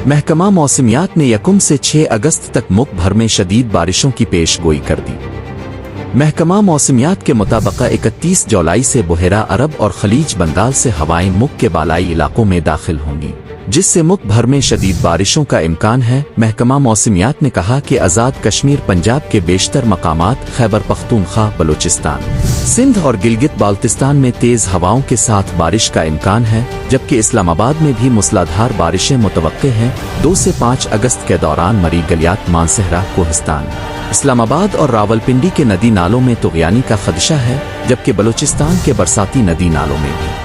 महकमा मौसमियात ने 1 से 6 अगस्त तक मुल्क भर में शदीद बारिशों की पेशगोई कर दी। महकमा मौसमियात के मुताबिक 31 जुलाई से बुहेरा अरब और खलीज बंगाल से हवाएं मुल्क के बालाई इलाकों में दाखिल होंगी, जिससे मुल्क भर में शदीद बारिशों का इम्कान है। महकमा मौसमियात ने कहा कि आज़ाद कश्मीर, पंजाब के बेशतर मकामात, खैबर पख्तूनख्वा, बलूचिस्तान, सिंध और गिलगित बाल्तिस्तान में तेज़ हवाओं के साथ बारिश का इम्कान है, जबकि इस्लामाबाद में भी मूसलाधार बारिशें मुतवक्के हैं। 2 से 5 अगस्त के दौरान मरी, गलियात, मानसहरा, कोहिस्तान, इस्लामाबाद और रावलपिंडी के नदी नालों में तुग़यानी का खदशा है, जबकि बलूचिस्तान के बरसाती नदी नालों में भी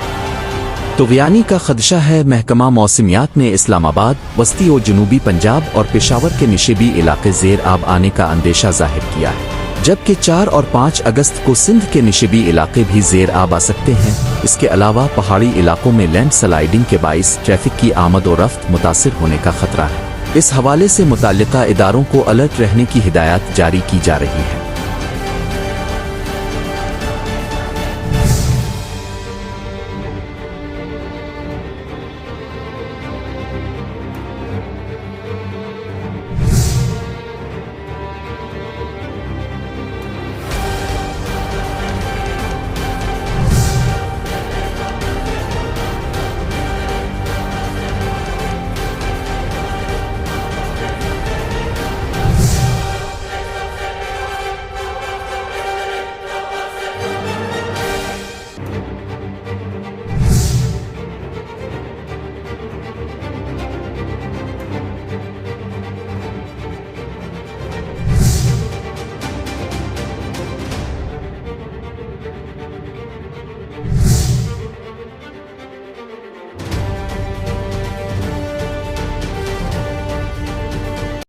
तुग़यानी का खदशा है। महकमा मौसमियात ने इस्लामाबाद, वस्ती और जनूबी पंजाब और पेशावर के निशिबी इलाके ज़ेर आब आने का अंदेशा जाहिर किया है, जबकि 4 और 5 अगस्त को सिंध के निशिबी इलाके भी ज़ेर आब आ सकते हैं। इसके अलावा पहाड़ी इलाकों में लैंड स्लाइडिंग के बाइस ट्रैफिक की आमद और रफ्त मुतासिर होने का खतरा है। इस हवाले से मुताल्लिका इदारों को अलर्ट रहने की हिदायत जारी की जा रही है।